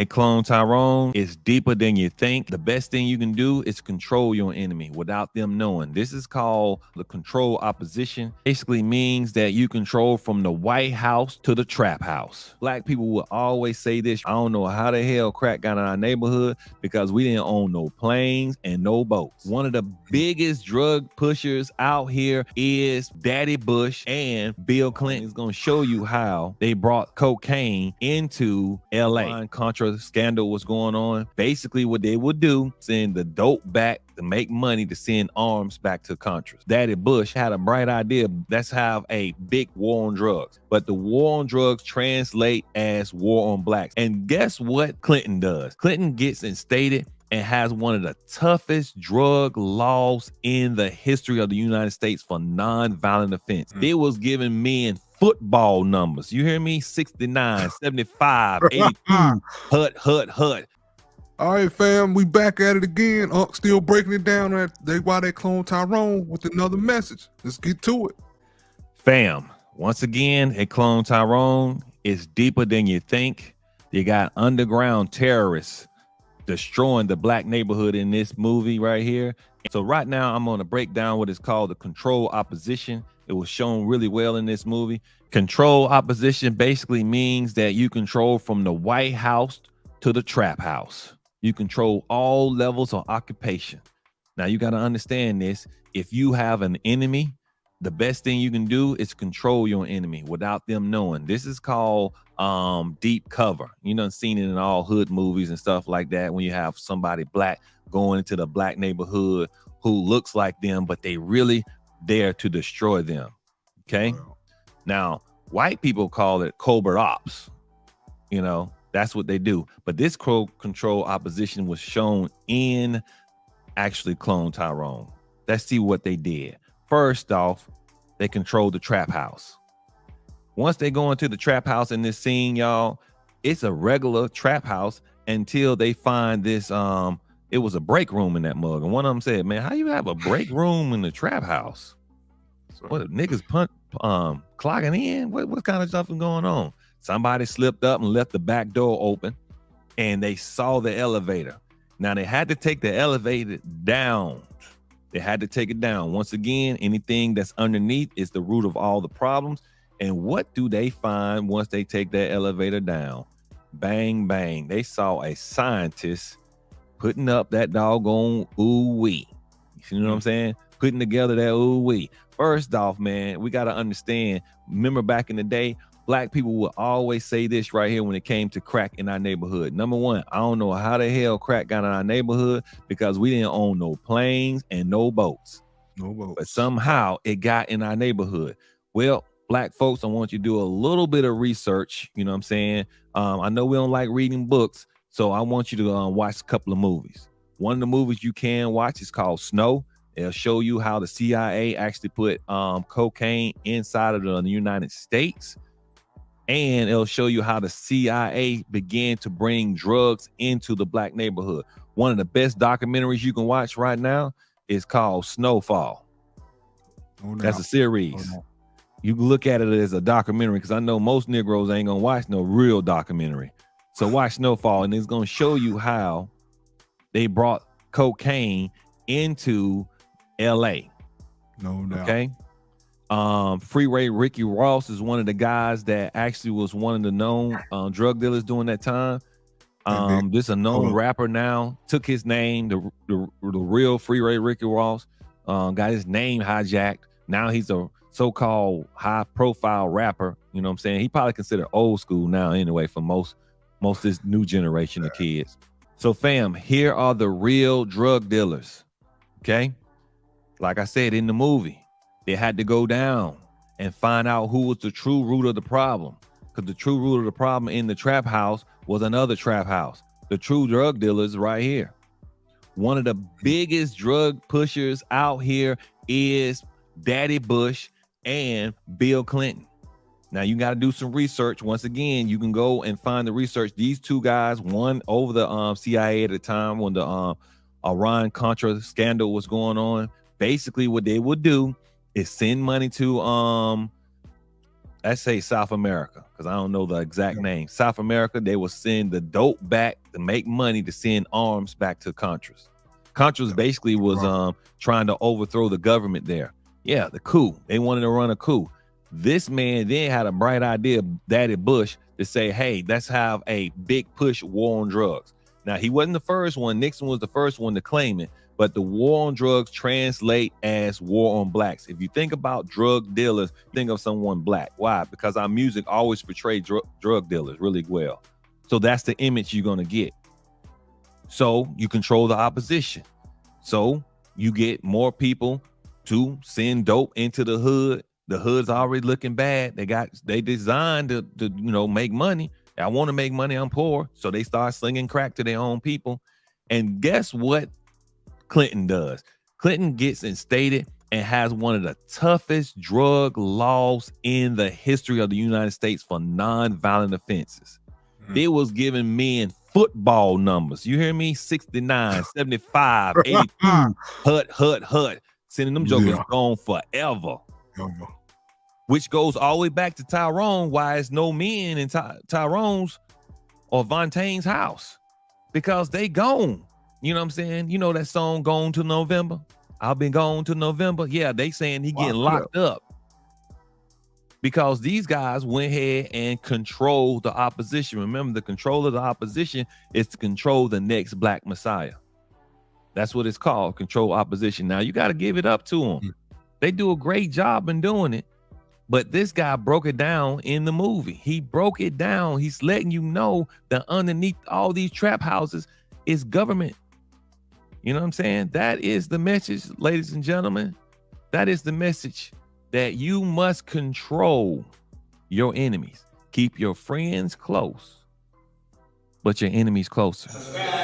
They Cloned Tyrone is deeper than you think. The best thing you can do is control your enemy without them knowing. This is called the control opposition. Basically means that you control from the White House to the trap house. Black people will always say this. I don't know how the hell crack got in our neighborhood because we didn't own no planes and no boats. One of the biggest drug pushers out here is Daddy Bush and Bill Clinton. Is going to show you how they brought cocaine into LA. Contra scandal was going on. Basically what they would do, send the dope back to make money to send arms back to Contras. Daddy Bush had a bright idea. Let's have a big war on drugs. But the war on drugs translate as war on blacks. And guess what Clinton does? Clinton gets instated and has one of the toughest drug laws in the history of the United States for non-violent offense. It was giving men football numbers. You hear me? 69, 75, 82, hut. All right, fam, we back at it again. Still breaking it down at why they cloned Tyrone with another message. Let's get to it. Fam, once again, They Cloned Tyrone is deeper than you think. You got underground terrorists destroying the black neighborhood in this movie right here. So right now I'm going to break down what is called the control opposition. It was shown really well in this movie. Control opposition basically means that you control from the White House to the trap house. You control all levels of occupation. Now you got to understand this. If you have an enemy, the best thing you can do is control your enemy without them knowing. This is called deep cover. You done seen it in all hood movies and stuff like that, when you have somebody black going into the black neighborhood who looks like them, but they really there to destroy them. Okay. Wow. Now, white people call it covert ops. You know, that's what they do. But this control opposition was shown in actually Cloned Tyrone. Let's see what they did. First off, they controlled the trap house. Once they go into the trap house in this scene, y'all, it's a regular trap house until they find this. It was a break room in that mug. And one of them said, man, how you have a break room in the trap house? What, niggas clocking in? What kind of stuff is going on? Somebody slipped up and left the back door open, and they saw the elevator. Now they had to take the elevator down. They had to take it down. Once again, anything that's underneath is the root of all the problems. And what do they find once they take that elevator down? Bang, bang. They saw a scientist putting up that doggone ooh-wee. You know what I'm saying? Putting together that ooh-wee. First off, man, we got to understand, remember back in the day, black people would always say this right here when it came to crack in our neighborhood. Number one, I don't know how the hell crack got in our neighborhood because we didn't own no planes and no boats. No boats. But somehow it got in our neighborhood. Well, black folks, I want you to do a little bit of research. You know what I'm saying? I know we don't like reading books, so I want you to watch a couple of movies. One of the movies you can watch is called Snow. It'll show you how the CIA actually put cocaine inside of the United States. And it'll show you how the CIA began to bring drugs into the black neighborhood. One of the best documentaries you can watch right now is called Snowfall. Oh, no. That's a series. Oh, no. You can look at it as a documentary because I know most Negroes ain't gonna watch no real documentary. So watch Snowfall, and it's gonna show you how they brought cocaine into LA. No doubt. Okay. Freeway Ricky Ross is one of the guys that actually was one of the known drug dealers during that time. This a known rapper now, took his name, the real Freeway Ricky Ross, got his name hijacked. Now he's a so-called high-profile rapper. You know what I'm saying? He probably considered old school now anyway for most of this new generation of kids. So fam, here are the real drug dealers. Okay. Like I said in the movie, they had to go down and find out who was the true root of the problem. Because the true root of the problem in the trap house was another trap house. The true drug dealers right here. One of the biggest drug pushers out here is Daddy Bush and Bill Clinton. Now you got to do some research. Once again, you can go and find the research. These two guys, one over the CIA at the time when the Iran Contra scandal was going on. Basically, what they would do is send money to let's say South America, because I don't know the exact name. South America, they will send the dope back to make money to send arms back to Contras. Contras basically was trying to overthrow the government there. Yeah, the coup. They wanted to run a coup. This man then had a bright idea, Daddy Bush, to say, hey, let's have a big push war on drugs. Now, he wasn't the first one. Nixon was the first one to claim it. But the war on drugs translate as war on blacks. If you think about drug dealers, think of someone black. Why? Because our music always portrays drug dealers really well. So that's the image you're going to get. So you control the opposition. So you get more people to send dope into the hood. The hood's already looking bad. They designed to make money. I want to make money. I'm poor. So they start slinging crack to their own people. And guess what Clinton does? Clinton gets instated and has one of the toughest drug laws in the history of the United States for non-violent offenses. It was giving men football numbers. You hear me? 69, 75, 82, hut. Sending them jokers gone forever. Which goes all the way back to Tyrone. Why is no men in Tyrone's or Vontaine's house? Because they gone. You know what I'm saying? You know that song, Gone to November? I've been gone to November. Yeah, they saying he getting locked up. Because these guys went ahead and controlled the opposition. Remember, the control of the opposition is to control the next Black Messiah. That's what it's called, control opposition. Now, you got to give it up to them. They do a great job in doing it. But this guy broke it down in the movie. He broke it down. He's letting you know that underneath all these trap houses is government. You know what I'm saying? That is the message, ladies and gentlemen. That is the message, that you must control your enemies. Keep your friends close, but your enemies closer.